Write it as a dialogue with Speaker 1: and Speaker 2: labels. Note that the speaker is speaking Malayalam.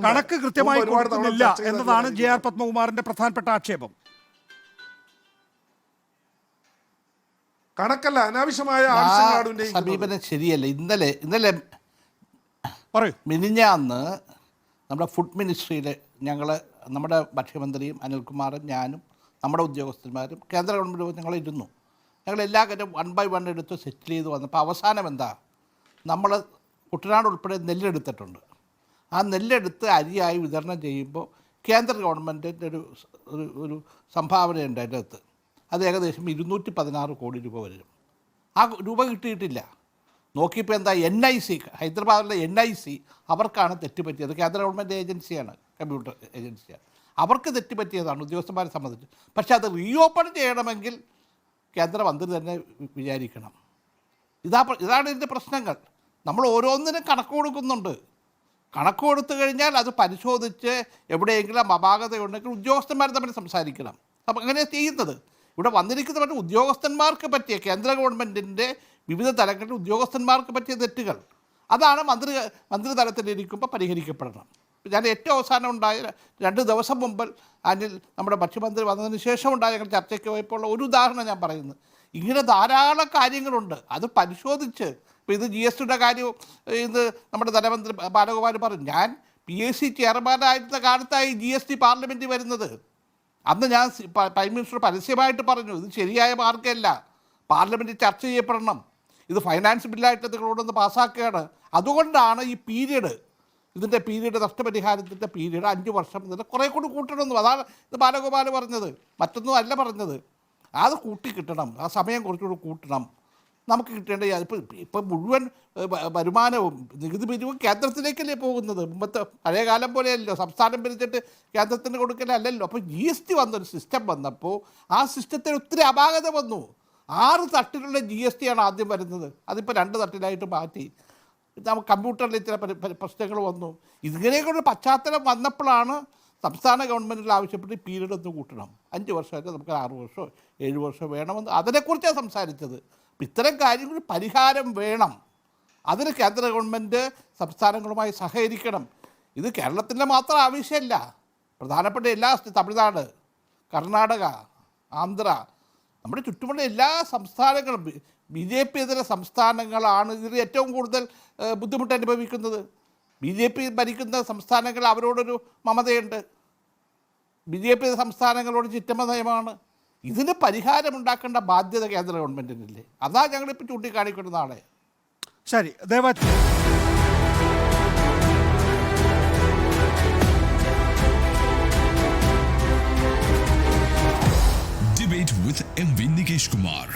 Speaker 1: കണക്ക് കൃത്യമായി കൊടുക്കുന്നില്ല എന്നതാണ് JR പത്മകുമാറിന്റെ പ്രധാനപ്പെട്ട ആക്ഷേപം.
Speaker 2: കണക്കല്ല, അനാവശ്യമായ
Speaker 3: സമീപനം ശരിയല്ല. ഇന്നലെ
Speaker 1: പറയൂ.
Speaker 3: മിനിഞ്ഞാന്ന് നമ്മുടെ ഫുഡ് മിനിസ്ട്രിയിൽ നമ്മുടെ ഭക്ഷ്യമന്ത്രിയും അനിൽകുമാറും ഞാനും നമ്മുടെ ഉദ്യോഗസ്ഥന്മാരും കേന്ദ്ര ഗവൺമെൻറ് ഞങ്ങളിരുന്നു. എല്ലാ കാര്യം 1 by 1 എടുത്ത് സെറ്റിൽ ചെയ്ത് വന്നപ്പോൾ അവസാനം എന്താ, നമ്മൾ കുട്ടനാട് ഉൾപ്പെടെ നെല്ലെടുത്തിട്ടുണ്ട്. ആ നെല്ലെടുത്ത് അരിയായി വിതരണം ചെയ്യുമ്പോൾ കേന്ദ്ര ഗവൺമെൻറ്റിൻ്റെ ഒരു സംഭാവനയുണ്ട് അതിൻ്റെ അകത്ത്. അത് ഏകദേശം 216 കോടി രൂപ വരും. ആ രൂപ കിട്ടിയിട്ടില്ല. നോക്കിയപ്പോൾ എന്താ, NIC ഹൈദരാബാദിലെ NIC അവർക്കാണ് തെറ്റുപറ്റിയത്. കേന്ദ്ര ഗവൺമെൻറ് ഏജൻസിയാണ്, കമ്പ്യൂട്ടർ ഏജൻസിയാണ്. അവർക്ക് തെറ്റുപറ്റിയതാണ് ഉദ്യോഗസ്ഥന്മാരെ സംബന്ധിച്ച്. പക്ഷേ അത് റീഓപ്പൺ ചെയ്യണമെങ്കിൽ കേന്ദ്രമന്ത്രി തന്നെ വിചാരിക്കണം. ഇതാണ് ഇതിൻ്റെ പ്രശ്നങ്ങൾ. നമ്മൾ ഓരോന്നിനും കണക്ക് കൊടുക്കുന്നുണ്ട്. കണക്ക് കൊടുത്തു കഴിഞ്ഞാൽ അത് പരിശോധിച്ച് എവിടെയെങ്കിലും അപാകതയുണ്ടെങ്കിൽ ഉദ്യോഗസ്ഥന്മാർ തമ്മിൽ സംസാരിക്കണം. അപ്പം അങ്ങനെയാണ് ചെയ്യുന്നത്. ഇവിടെ വന്നിരിക്കുന്ന മറ്റു ഉദ്യോഗസ്ഥന്മാർക്ക് പറ്റിയ കേന്ദ്ര ഗവൺമെൻറ്റിൻ്റെ വിവിധ തലങ്ങളിൽ ഉദ്യോഗസ്ഥന്മാർക്ക് പറ്റിയ തെറ്റുകൾ അതാണ് മന്ത്രിതലത്തിലിരിക്കുമ്പോൾ പരിഹരിക്കപ്പെടണം. ഞാൻ ഏറ്റവും അവസാനം ഉണ്ടായ 2 ദിവസം മുമ്പ് നമ്മുടെ ഭക്ഷ്യമന്ത്രി വന്നതിന് ശേഷം ഉണ്ടായ ഞങ്ങൾ ചർച്ചയ്ക്ക് പോയപ്പോൾ ഒരു ഉദാഹരണം ഞാൻ പറയുന്നത്. ഇങ്ങനെ ധാരാളം കാര്യങ്ങളുണ്ട്. അത് പരിശോധിച്ച് ഇപ്പോൾ ഇത് GSTയുടെ കാര്യം ഇത് നമ്മുടെ ധനമന്ത്രി ബാലഗോപാൽ പറഞ്ഞു. ഞാൻ PAC ചെയർമാനായിരുന്ന കാലത്തായി GST പാർലമെൻറ്റിൽ വരുന്നത്. അന്ന് ഞാൻ പ്രൈം മിനിസ്റ്റർ പരസ്യമായിട്ട് പറഞ്ഞു, ഇത് ശരിയായ മാർഗ്ഗമല്ല, പാർലമെൻറ്റിൽ ചർച്ച ചെയ്യപ്പെടണം, ഇത് ഫൈനാൻസ് ബില്ലായിട്ട് നിങ്ങളോടൊന്ന് പാസ്സാക്കുകയാണ്. അതുകൊണ്ടാണ് ഈ ഇതിൻ്റെ പീരീഡ് നഷ്ടപരിഹാരത്തിൻ്റെ പീരീഡ് 5 വർഷം ഇതിൽ കുറേ കൂടി കൂട്ടണമെന്നും അതാണ് ഇത് ബാലഗോപാൽ പറഞ്ഞത്. മറ്റൊന്നും അല്ല പറഞ്ഞത്. അത് കൂട്ടിക്കിട്ടണം, ആ സമയം കുറച്ചുകൂടി കൂട്ടണം. നമുക്ക് കിട്ടേണ്ട ഇപ്പം മുഴുവൻ വരുമാനവും നികുതി പിരിവും കേന്ദ്രത്തിലേക്കല്ലേ പോകുന്നത്. മുമ്പത്തെ പഴയ കാലം പോലെയല്ലോ സംസ്ഥാനം പിരിച്ചിട്ട് കേന്ദ്രത്തിന് കൊടുക്കലല്ലോ. അപ്പോൾ GST വന്നൊരു സിസ്റ്റം വന്നപ്പോൾ ആ സിസ്റ്റത്തിൽ ഒത്തിരി അപാകത വന്നു. 6 തട്ടിലുള്ള GST ആണ് ആദ്യം വരുന്നത്. അതിപ്പോൾ 2 തട്ടിലായിട്ട് മാറ്റി. നമുക്ക് കമ്പ്യൂട്ടറിൽ ചില പ്രശ്നങ്ങൾ വന്നു. ഇതിങ്ങനെയൊക്കെ പശ്ചാത്തലം വന്നപ്പോഴാണ് സംസ്ഥാന ഗവൺമെൻറ്റിൽ ആവശ്യപ്പെട്ട് പീരീഡ് ഒന്ന് കൂട്ടണം. 5 വർഷമായിട്ട് നമുക്ക് 6 വർഷമോ 7 വർഷമോ വേണമെന്ന് അതിനെക്കുറിച്ചാണ് സംസാരിച്ചത്. ഇത്തരം കാര്യങ്ങൾ പരിഹാരം വേണം. അതിന് കേന്ദ്ര ഗവൺമെൻറ് സംസ്ഥാനങ്ങളുമായി സഹകരിക്കണം. ഇത് കേരളത്തിൻ്റെ മാത്രം ആവശ്യമല്ല. പ്രധാനപ്പെട്ട എല്ലാ തമിഴ്നാട്, കർണാടക, ആന്ധ്ര, നമ്മുടെ ചുറ്റുമുള്ള എല്ലാ സംസ്ഥാനങ്ങളും BJP ഇതര സംസ്ഥാനങ്ങളാണ് ഇതിൽ ഏറ്റവും കൂടുതൽ ബുദ്ധിമുട്ട് അനുഭവിക്കുന്നത്. BJP ഭരിക്കുന്ന സംസ്ഥാനങ്ങൾ അവരോടൊരു മമതയുണ്ട്. BJP സംസ്ഥാനങ്ങളോട് ചിറ്റമ്മ നയമാണ്. ഇതിന് പരിഹാരമുണ്ടാക്കേണ്ട ബാധ്യത കേന്ദ്ര ഗവൺമെൻറ്റിനില്ലേ? അതാ ഞങ്ങളിപ്പോൾ ചൂണ്ടിക്കാണിക്കുന്ന നാളെ.
Speaker 1: ശരി, ദയവായി
Speaker 4: Debate with MV Nikesh Kumar.